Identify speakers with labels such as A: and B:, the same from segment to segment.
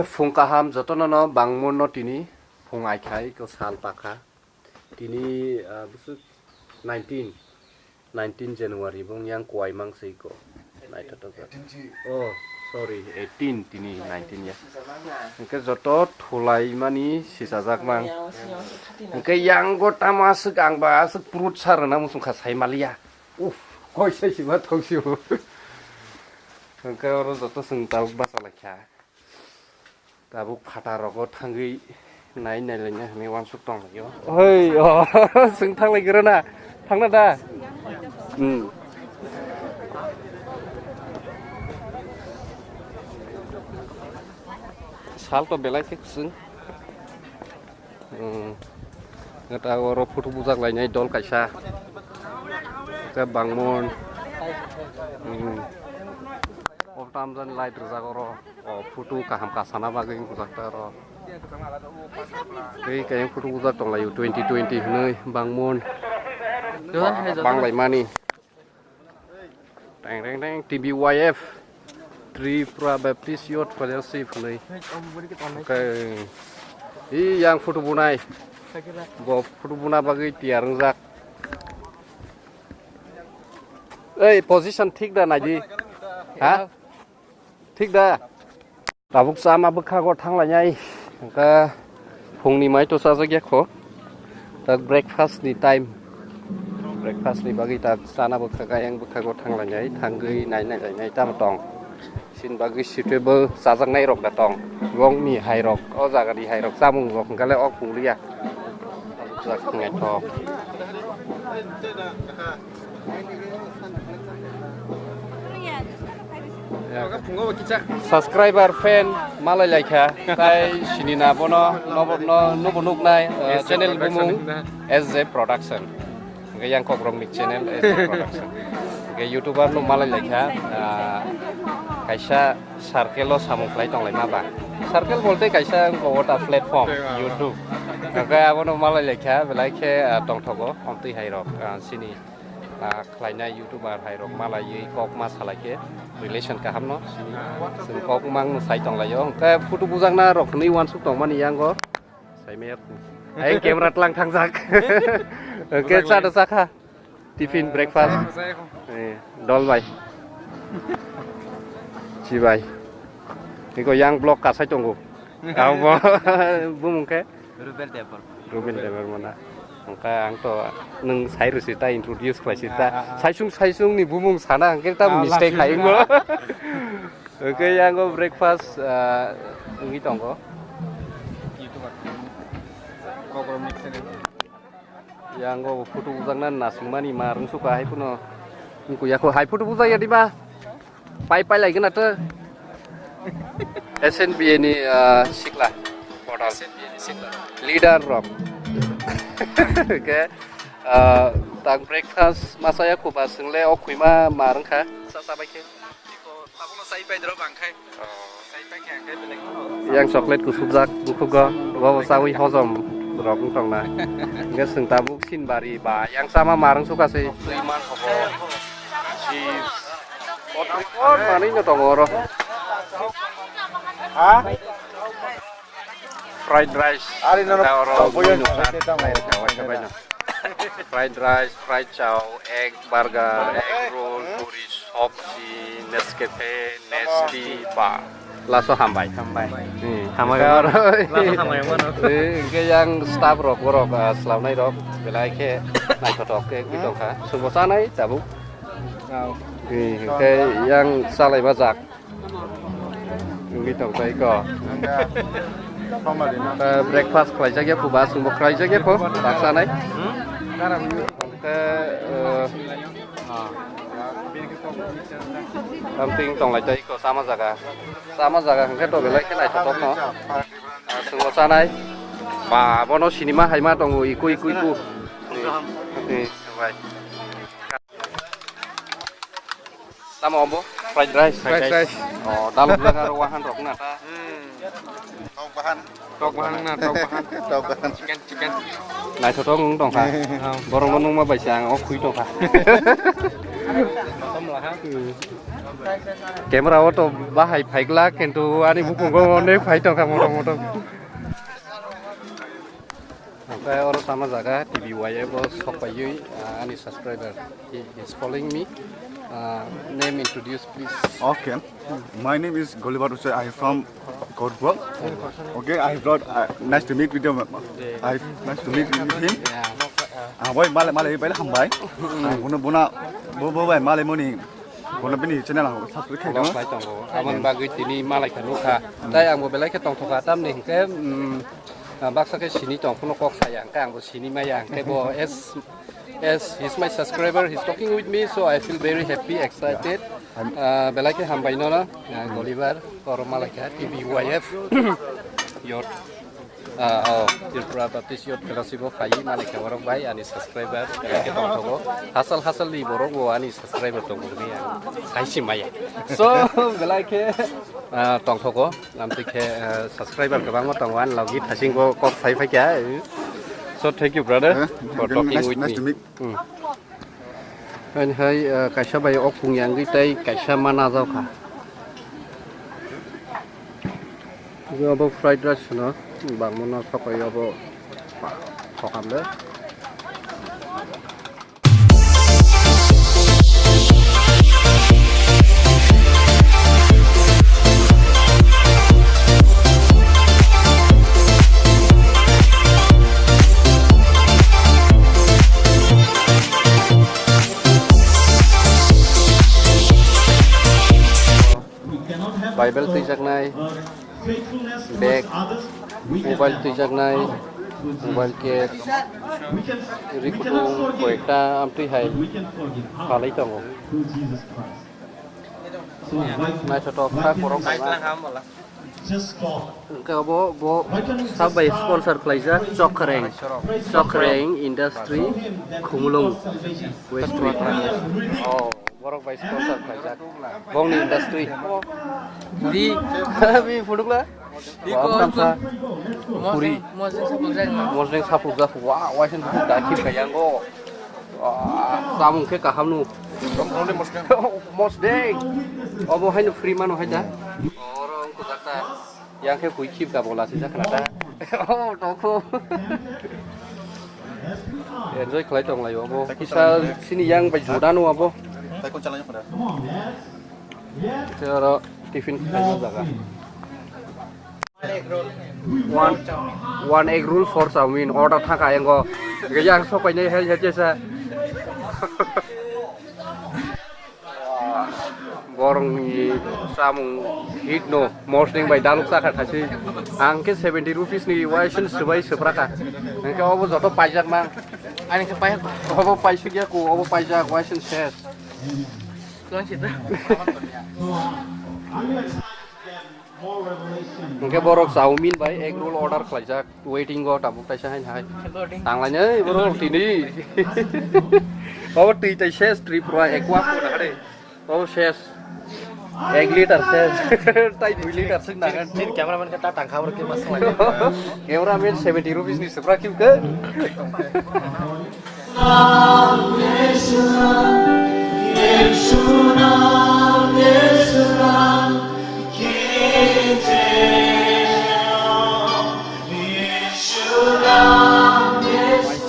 A: Phung kaham jotono no bangmon no tini phung aikhai ko sal pakha tini busuk 19 January bung yang kuai mang sei ko nai to oh sorry 18 tini 19 ya ke joto thulai mani sisajak mang ke yang gota masuk ang ba se prut sarana musung khasai malia koi sei siba thongsiu ke oro joto sung tau basala kha tabuk phata rogo thangi nai lanya me wan suk tong yo oi sung thang lai grana thangna da sal to belai ke sung ngata oro photo bujak lai nyai dol kaisa ke bangmon Tamzan light rezagoro photo kaham kasana bageng bujak ro cái photo bujak tong lai 2020 nơi bangmon banglai mani tang TBYF Tripura Baptist Youth Fellowship nơi cái yang photo bunai bo photo buna bagai tiarang jak position ঠিক da naji ha ঠিক da tabuk sama bekha go thangla nyai ka phungni mai to sa jagya kho ta breakfast ni time breakfast ni bagi ta sana bekha ka yang bekha go thangla nyai thangai nai tam tong sin bagi suitable sajak nai rok da tong gong ni hai rok o jaga di hai rok samung rok kale ok punglia jak ngai to subscriber fan malai laikha tai sinina bono nobonuk nai channel bumung SJ production ge yang kokrong ni channel SJ production ge youtuber no malai laikha kaisa circle lo samung klai tong lai ma ba circle bolte kaisa gota platform youtube ge abono malai laikha belai khe tong thogo omti hai rok sini khlainai youtuber hai rok malai kok ma salake relation kaham no sing kok mang sai tong layo ka photo bujang na rok ni wan suk tong mani yang go sai mer ai camera tlang thang jak ke cha da sakha tiffin breakfast dol bai chi bai ni ko yang blog ka sai tong go au bo bumung ke Ruben Dever mana angka angto neng sai rusi ta introduce klai sita saisung ni bumung sana angke ta mistake khai ngo oke yang go breakfast ngi tonggo yang go photo bujang nan nasumani marung suka hai puno ngku ya ko hai photo bujang ya di ba pai lai gena te SNBA ni sikla portal SNBA ni sikla leader rock ke tang breakfast masaya kuba single okuima marangkha sasabai ke iko tabuno sai pai dro bangkhai sai pai khe angkai belek yang chocolate ku subjak bukugo bawa sawi hozom rok tong na nge sing tabuk sinbari ba yang sama marang suka se iman hobo cheese pot mani no tongoro ha fried rice fried rice, fried chow, egg burger, egg roll, puri, sopsi, Nescafe, Nestle, bar. Laso hambai. Hambai mana? Ke yang staff rok selalu naik rok, belai ke naik kotok ke gitu kan. Semua sana cabuk. Ke yang salai mazak. Gitu kai ko. Breakfast kelai jaga puba sumbo kelai jaga po taksa nai ke something tong lai jai ko sama jaga ke to belai ke nai totok no sumbo sanai ba bono cinema haima tongu iku ni baik tama ombo fried rice oh dalam belakang ruangan rok nata Tok bahan chicken nai tho tong tong kha borong nong ma bai sang ok khui tong kha Camera auto bahai phaigla kentu ani bukungo ne phaito ka moto okay or sama jaga TVY bo sokayui ani subscriber he is following me name introduce please.
B: Okay, my name is Golivar Hussain. I am from Korpua. Okay, I brought nice to meet with you. Nice to meet with him. Boy, Malay, Hambai. Bona Malay money. Bona bini channel subscribe.
A: Aman bagi tini Malay kanuka. Dai ang mobile ke tong thoka tam ni ke baksa ke sini tong puno kok sayang ka ang bo sini mayang ke bo as he's my subscriber, he's talking with me, so I feel very happy, excited. Belake hambai nona, Golivar, or Malaka, TVYF, your Baptist, your fellowship of Hayi, Malaka, Warok Bai, and his subscriber, Belake Tontogo, Hassel Li Borogo, and his subscriber Tongomi, and Haishimaya. So, Belake Tontogo, Namtike subscriber, Kabango Tongwan, Logit, Hashingo, Kok Saifaka. So thank you, brother, for talking with me.
B: Nice to meet.
A: And hey, kaisa bay okung yang gitai kaisa mana jauh ka? Ini abo fried rice na, bang mana sakai abo sokam le. Bible tijak nai, bag, mobile tijak nai, mobile case, rikutung, koekta, amti hai, kalai tongo. Nai soto kah korong kailah. Kau bo sabai sponsor plaza Chokreng Industry Khumulung West Water. Oh. Borok by sponsor plaza Bong Industry di kami puduklah di kota Puri Mosdeng Sapurga wah wasin buku daki kayango samung ke kahamnu Mosdeng obo hainu free mano haja orang kota yang ke kuikip ka bola sisa kenapa oh toko enjoy kelai tong lai obo kisah sini yang baju danu obo Cara tiffin aja jaga. One egg roll for Samin. Order thang kaya ngo. Yang so kau ni hel jasa. Borong ni samung hit no. Mosting by daluk sakar kasi. Angke 70 rupees ni waisan sebai seberapa. Angke obo jodoh pajak mang. Ani ke pajak. Obo pajak ya ku. Obo pajak waisan share. Mungkin borok saumin by egg roll order kelajak waiting go tabuk taisa hai tanglanya borok tini oh ti taisa strip roy aqua ko dare oh ses egg liter ses tai 2 liter sing nangan tin cameraman kata tangkha ber ke mas cameraman 70 rupees ni sepra kim ke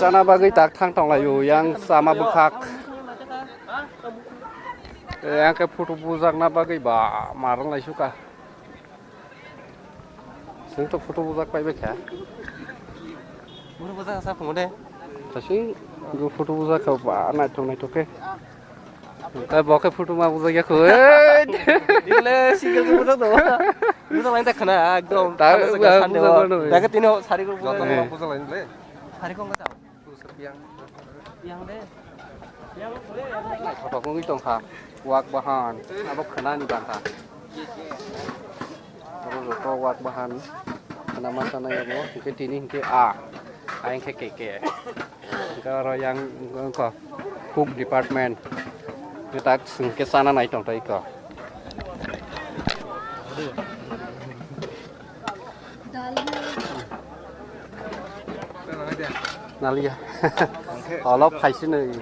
A: Sana bagai tak thang tong layu yang sama bekak yang ke foto buzak na bagai ba marang lai suka sing to foto buzak pai bekha foto buzak sa pungde tasing go foto buzak ka ba na to ke ta boke foto ma buzak ya ko dile single ke foto to buzak lain tak khana ekdom ta buzak ta ke tino sari ko buzak lain le sari ko ngata yang deh yang foto ko itong ha wak bahan abok khana ni banta terus ko wak bahan khana masana ya bo ke tini ke aing ke keke kalau yang ko cook department kita ke sana naik tong tai ko Nalia, all of Haitian.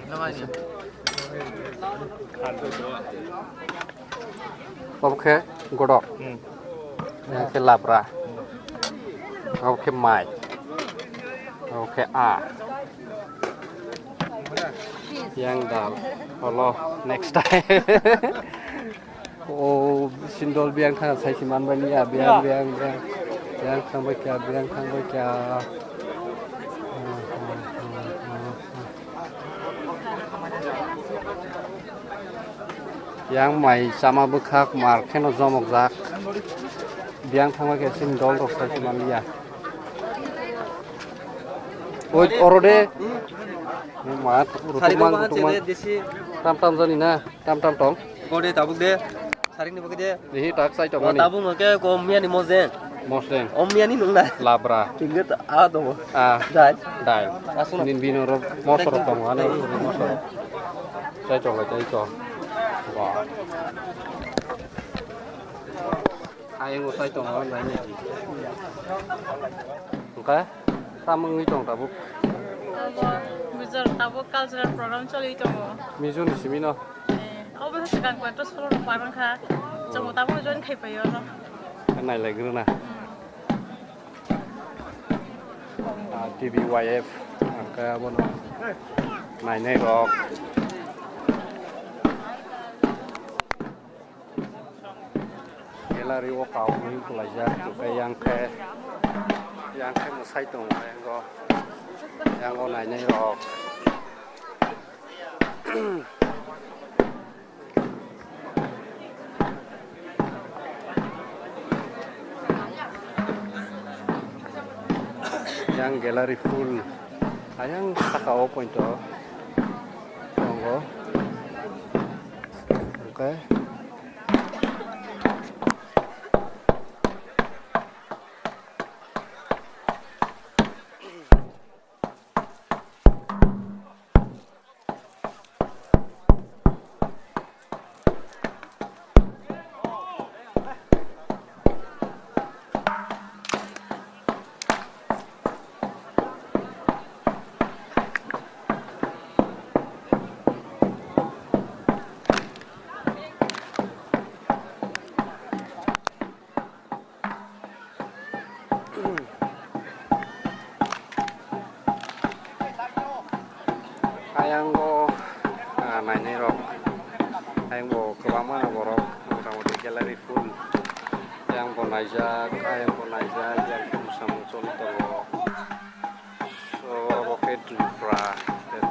A: Oke, godok. Oke, labra. Oke, mai. Oke, a. Yang dal. Allah, next time. Oh, sindol biang thang sai siman bani ya biang thang bai kya biang thang bai kya. Yang mai sama bekak mar keno zomok zak. Biang thang bai kya sindol rok sai siman ya. Oi orode. Ni mat rutumang tam jani na tam tong.
C: Gode tabuk de. Saring ni bagi dia.
A: Dihi tak sai tong ni.
C: Tabung ke ko mia ni mozen.
A: Mosden.
C: Mia ni nung na.
A: Labra.
C: Tinggal a to.
A: Dai.
C: Asuna.
A: Nin bino ro mosor tong ane mosor. Sai tong lai tong. Wah. Ai ngo sai tong ane lai ni. Oke. Tamung ni tong tabuk.
D: Mizor tabuk cultural program choli tongo.
A: Mizu ni simino.
D: Obviously sekarang kuat terus kalau parang kah, cuma tamu jual kayak payo lo.
A: Cái này là gương này. TVYF cái bọn này rồi. Cái là riêu cầu như là ra cái yang một sai tùng yang con này rồi. Yang gallery full ayang takao point to tunggu oke ayang go này rồi ayang go kebama na borok motamoti gallery full yang go naija ayang go naija yang musam solito so rocket pra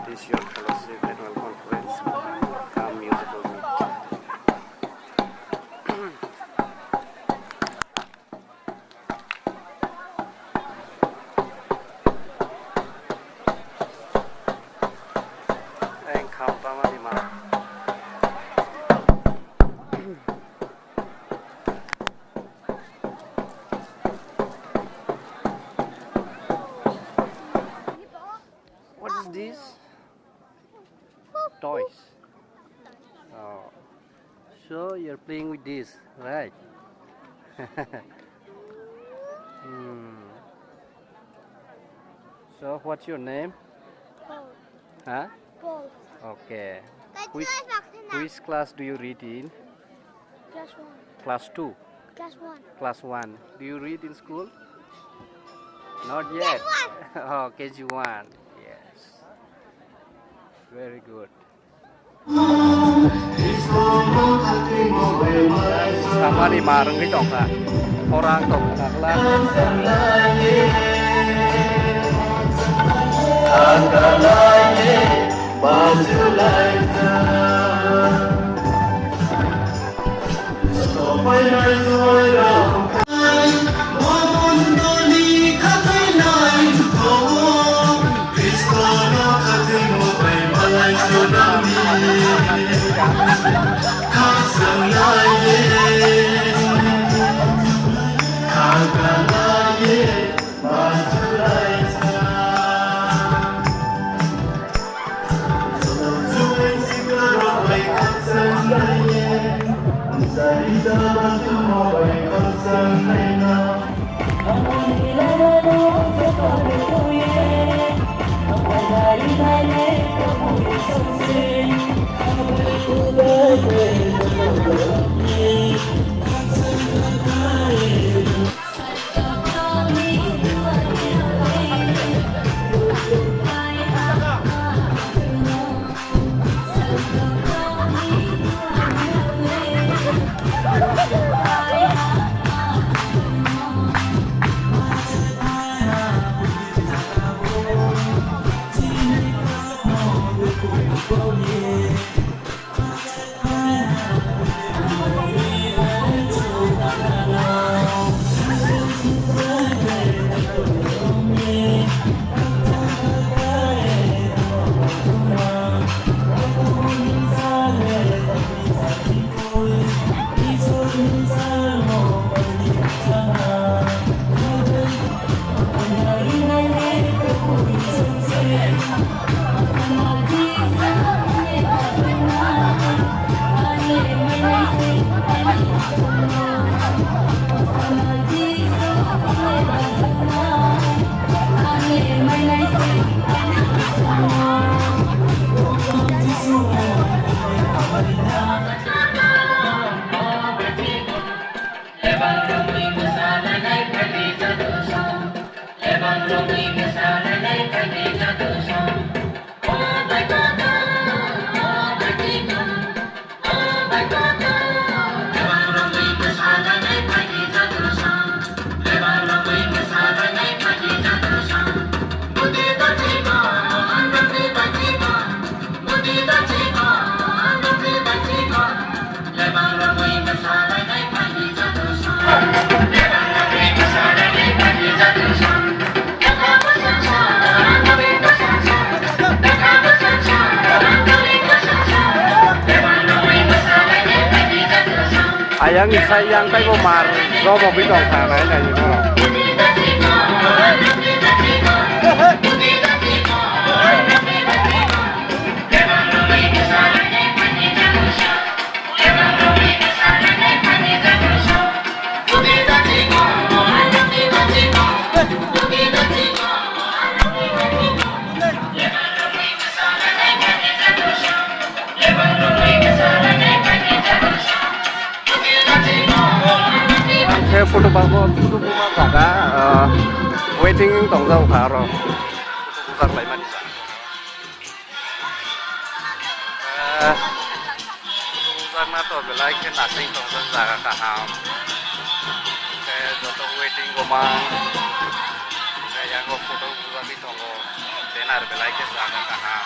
A: this year fellowship annual conference come musical meet What is this? Toys. Oh. So you're playing with this, right? So what's your name? Huh? Okay. Which class do you read in?
E: Class 1.
A: Class 2.
E: Class 1.
A: Class 1. Do you read in school? Not yet. Oh, KG1. Yes. Very good. Sama di mareng di tong kak. Orang tong kak
F: Dari
A: Ayang isay yang tay mo mar do mo bitong thả này này như thế nào. Cái photo bamo cả waiting tổng dâu khá rồi photo lại mà photo na to belai ke nasing tổng dân jaga cả ham cái joto waiting ko mang cái yang ko photo buat itu ko tenar belai ke jaga cả ham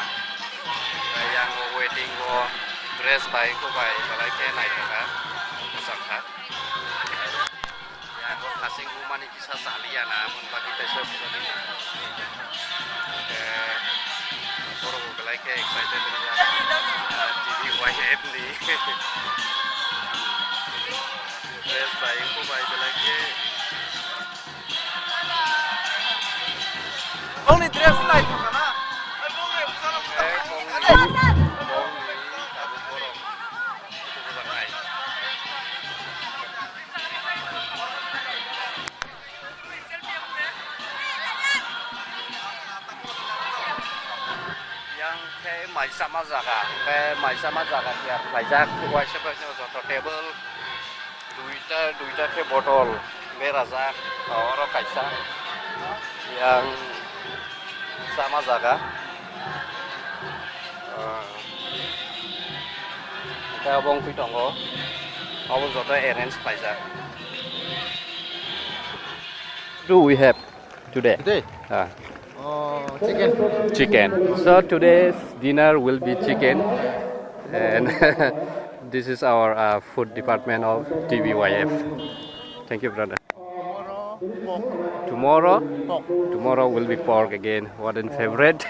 A: cái yang ko waiting ko dress bai ko bai belai ke naik ka sakha Asing rumah ni kisah salian namun bagi kita semua orang belai ke excited dengan TV YF ni dress baik ko baik belai ke only dress like kana mai sama jaga dia pelajar kuai sebenarnya jodoh table duita ke botol merah orang kaisa yang sama jaga kita bong pitonggo awu jodoh arrange pelajar. Do we have today? Chicken. So today's dinner will be chicken, and this is our food department of TVYF. Thank you, brother. Tomorrow will be pork again. What a favorite.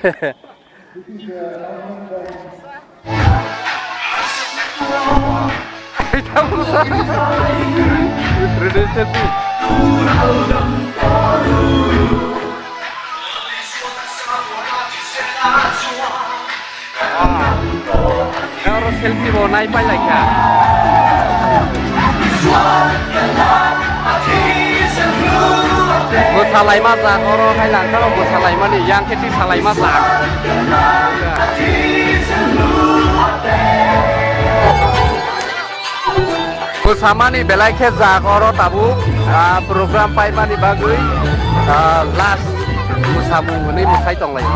A: Harus selfie mau naik apa lagi? Buat salai masak orang Thailand kalau buat salai mana yang kita salai masak. Bersama nih belai kezak orang tabu program pai mani bagus last musamu ini musai tong lagi.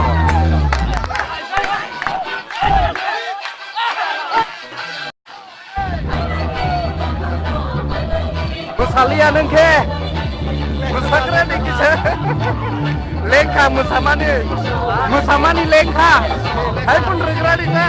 A: mosalia nengke musakre dikise lengka musamani lengka hai pun regra dikna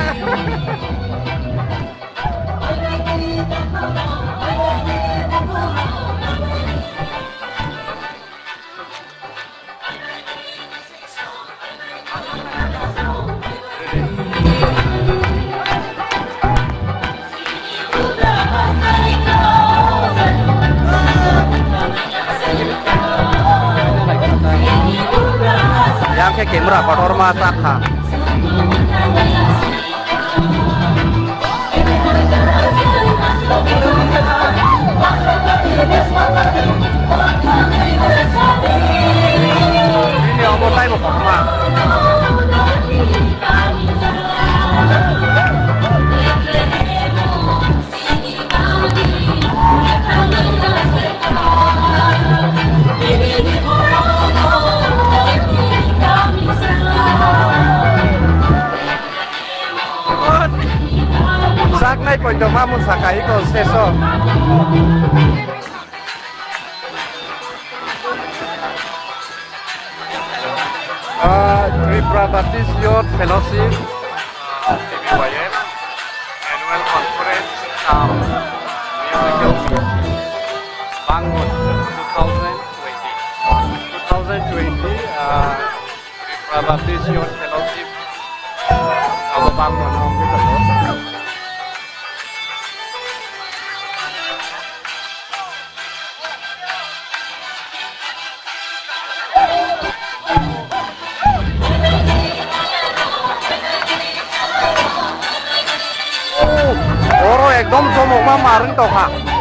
A: yang ke kamera kotor mata kha ini apa tay mo pama sak nai poi do mamun sakai ko seso Tripura Baptist Youth Fellowship TBYF Annual Conference Musical Bangun 2020 Tripura Baptist Youth Fellowship Abo Bangun Om gitu loh Oro ekdom somok ma mareng to kha